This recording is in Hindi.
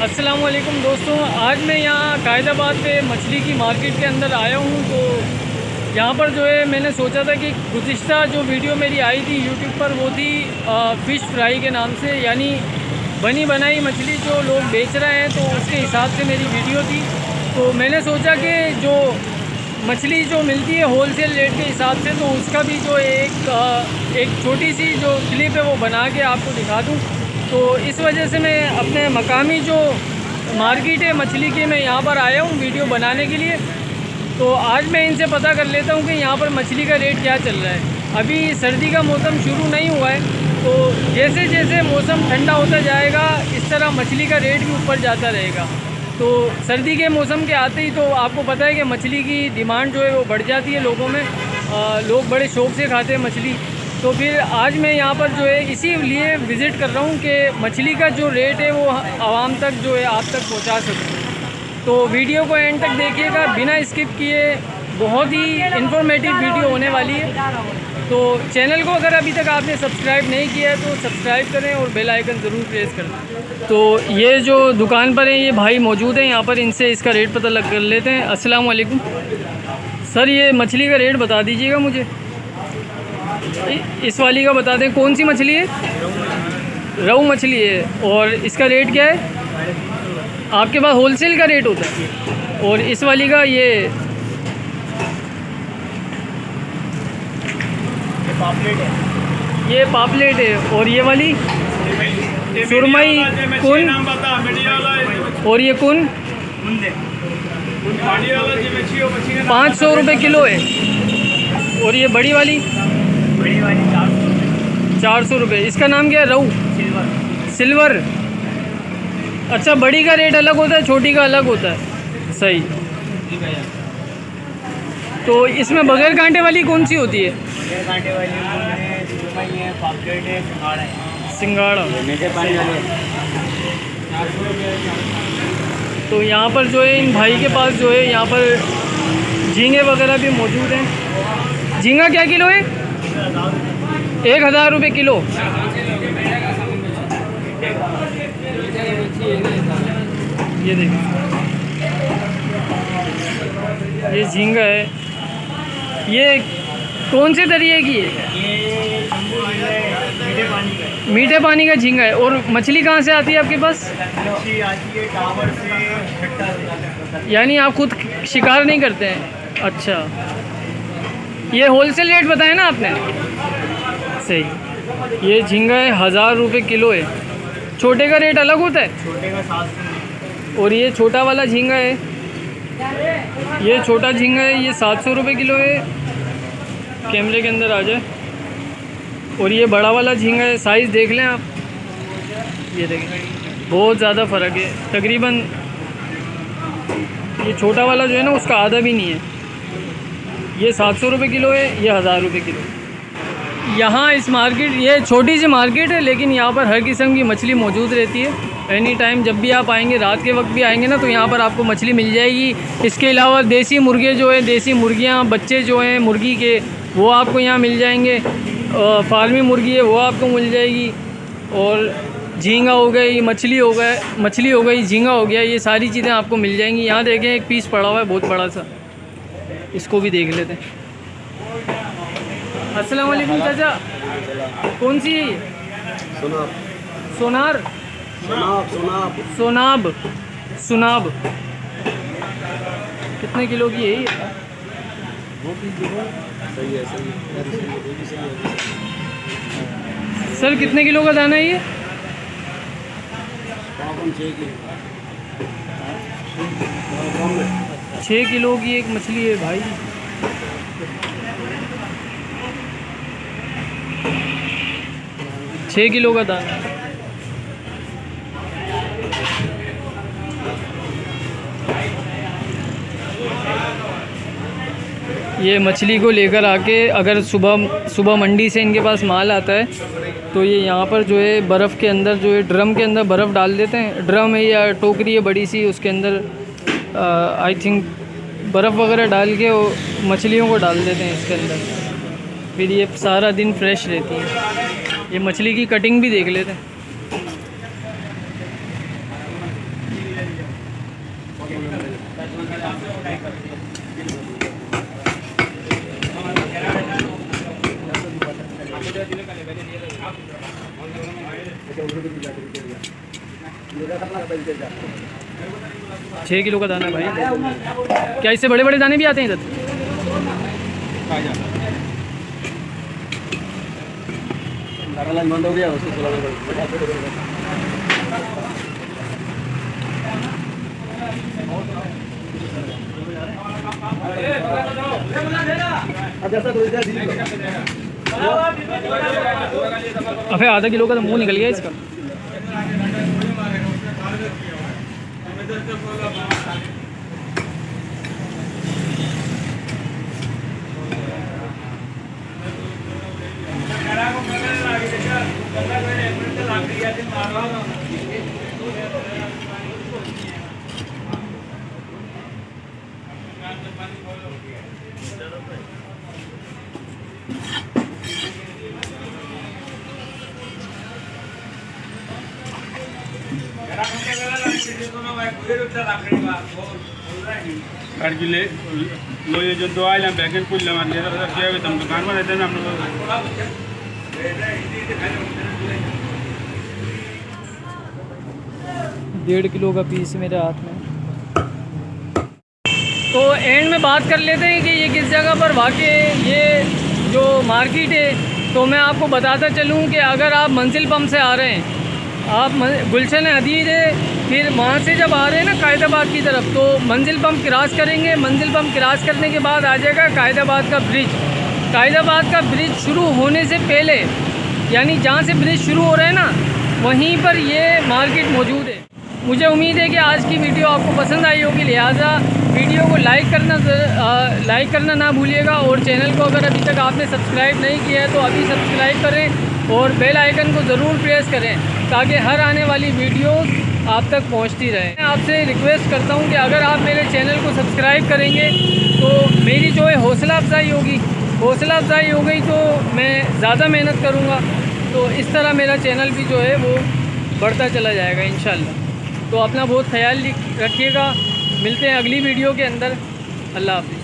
अस्सलाम वालेकुम दोस्तों, आज मैं यहाँ कायदाबाद पे मछली की मार्केट के अंदर आया हूँ। तो यहाँ पर जो है मैंने सोचा था कि गुज़िश्ता जो वीडियो मेरी आई थी यूट्यूब पर वो थी फ़िश फ्राई के नाम से, यानी बनी बनाई मछली जो लोग बेच रहे हैं, तो उसके हिसाब से मेरी वीडियो थी। तो मैंने सोचा कि जो मछली जो मिलती है होलसेल रेट के हिसाब से, तो उसका भी जो एक छोटी सी जो क्लिप है वो बना के आपको दिखा दूँ। तो इस वजह से मैं अपने मकामी जो मार्केट है मछली की, मैं यहाँ पर आया हूँ वीडियो बनाने के लिए। तो आज मैं इनसे पता कर लेता हूँ कि यहाँ पर मछली का रेट क्या चल रहा है। अभी सर्दी का मौसम शुरू नहीं हुआ है, तो जैसे जैसे मौसम ठंडा होता जाएगा इस तरह मछली का रेट भी ऊपर जाता रहेगा। तो सर्दी के मौसम के आते ही तो आपको पता है कि मछली की डिमांड जो है वो बढ़ जाती है लोगों में। लोग बड़े शौक़ से खाते हैं मछली। तो फिर आज मैं यहाँ पर जो है इसीलिए विज़िट कर रहा हूँ कि मछली का जो रेट है वो आवाम तक जो है आप तक पहुँचा सकूँ। तो वीडियो को एंड तक देखिएगा बिना स्किप किए, बहुत ही इन्फॉर्मेटिव वीडियो होने वाली है। तो चैनल को अगर अभी तक आपने सब्सक्राइब नहीं किया है तो सब्सक्राइब करें और बेल आइकन ज़रूर प्रेस करें। तो ये जो दुकान पर है ये भाई मौजूद हैं यहाँ पर, इनसे इसका रेट पता लग कर लेते हैं। अस्सलाम वालेकुम सर, ये मछली का रेट बता दीजिएगा मुझे। इस वाली का बता दें, कौन सी मछली है? रोहू मछली है। और इसका रेट क्या है? आपके पास होलसेल का रेट होता है? और इस वाली का ये पापलेट है। ये पापलेट है। और ये वाली सुरमई कुन, और ये कुन 500 रुपये किलो है। और ये बड़ी वाली 400 रुपये। इसका नाम क्या है? रोहू सिल्वर। अच्छा, बड़ी का रेट अलग होता है, छोटी का अलग होता है। सही। तो इसमें बगैर कांटे वाली कौन सी होती है? बगैर कांटे वाली है, पापलेट है, सिंघाड़ा है। सिंघाड़ा मीठे पानी वाले। तो यहाँ पर जो है इन भाई के पास जो है यहाँ पर झींगे वगैरह भी मौजूद हैं। झींगा क्या किलो है? 1000 रुपये किलो। ये देखिए, ये झींगा है। ये कौन से दरिए की है? ये मीठे पानी का है। मीठे पानी का झींगा है। और मछली कहाँ से आती है आपके पास? मच्छी आती है टावर से, खट्टा से। यानी आप खुद शिकार नहीं करते हैं? अच्छा, ये होलसेल रेट बताया ना आपने? सही। ये झींगा है 1000 रुपये किलो है। छोटे का रेट अलग होता है? छोटे का 700। और ये छोटा वाला झींगा है, ये छोटा झींगा है, ये 700 रुपये किलो है। कैमरे के अंदर आ जाए। और ये बड़ा वाला झींगा है, साइज़ देख लें आप, ये देखें बहुत ज़्यादा फ़र्क है। तकरीबन ये छोटा वाला जो है ना उसका आधा भी नहीं है। ये 700 रुपये किलो है, ये 1000 रुपये किलो। यहाँ इस मार्केट, ये छोटी सी मार्केट है लेकिन यहाँ पर हर किस्म की मछली मौजूद रहती है। एनी टाइम जब भी आप आएंगे, रात के वक्त भी आएंगे ना, तो यहाँ पर आपको मछली मिल जाएगी। इसके अलावा देसी मुर्गे जो है, देसी मुर्गियाँ, बच्चे जो हैं मुर्गी के, वो आपको यहाँ मिल जाएंगे। फार्मी मुर्गी है वो आपको मिल जाएगी। और झींगा हो गई, मछली हो गई, झींगा हो गया, ये सारी चीज़ें आपको मिल जाएंगी। यहाँ देखें एक पीस पड़ा हुआ है बहुत बड़ा सा, इसको भी देख लेते हैं। अस्सलाम वालेकुम चाचा, कौन सी है ये? सोनार, सोनाब, सुनाब। कितने किलो की है ये? सर कितने किलो का दाना है ये? 6 किलो की एक मछली है भाई। छः किलो का दाना। ये मछली को लेकर आके अगर सुबह मंडी से इनके पास माल आता है तो ये यहाँ पर जो है बर्फ़ के अंदर जो है ड्रम के अंदर बर्फ़ डाल देते हैं। ड्रम है या टोकरी है बड़ी सी, उसके अंदर आई थिंक बर्फ़ वगैरह डाल के वो मछलियों को डाल देते हैं इसके अंदर। फिर ये सारा दिन फ्रेश रहती है। ये मछली की कटिंग भी देख लेते हैं। छः किलो का दाना है भाई। क्या इससे बड़े बड़े दाने भी आते हैं इधर? बंद हो गया उसको अबे आधा किलो का तो मुंह निकल गया इसका। ले लो ये जो दो आए बैगन कुछ लगा दिया था क्या तुम दुकान में रहते हैं हम लोग 1.5 किलो का पीस मेरे हाथ में। तो एंड में बात कर लेते हैं कि ये किस जगह पर वाक़ई ये जो मार्केट है। तो मैं आपको बताता चलूँ कि अगर आप मंजिल पंप से आ रहे हैं, आप गुलशन हदीद है, फिर वहाँ से जब आ रहे हैं ना कायदाबाद की तरफ, तो मंजिल पंप क्रॉस करेंगे। मंजिल पंप क्रॉस करने के बाद आ जाएगा कायदाबाद का ब्रिज। कायदाबाद का ब्रिज शुरू होने से पहले, यानी जहाँ से ब्रिज शुरू हो रहा है ना, वहीं पर ये मार्केट मौजूद है। मुझे उम्मीद है कि आज की वीडियो आपको पसंद आई होगी, लिहाजा वीडियो को लाइक करना ना भूलिएगा। और चैनल को अगर अभी तक आपने सब्सक्राइब नहीं किया है तो अभी सब्सक्राइब करें और बेल आइकन को ज़रूर प्रेस करें ताकि हर आने वाली वीडियो आप तक पहुंचती रहे। मैं आपसे रिक्वेस्ट करता हूं कि अगर आप मेरे चैनल को सब्सक्राइब करेंगे तो मेरी जो है हौसला अफजाई होगी। हौसला अफजाई हो गई तो मैं ज़्यादा मेहनत करूंगा, तो इस तरह मेरा चैनल भी जो है वो बढ़ता चला जाएगा इंशाल्लाह। तो अपना बहुत ख्याल रखिएगा। मिलते हैं अगली वीडियो के अंदर। अल्लाह हाफ़िज़।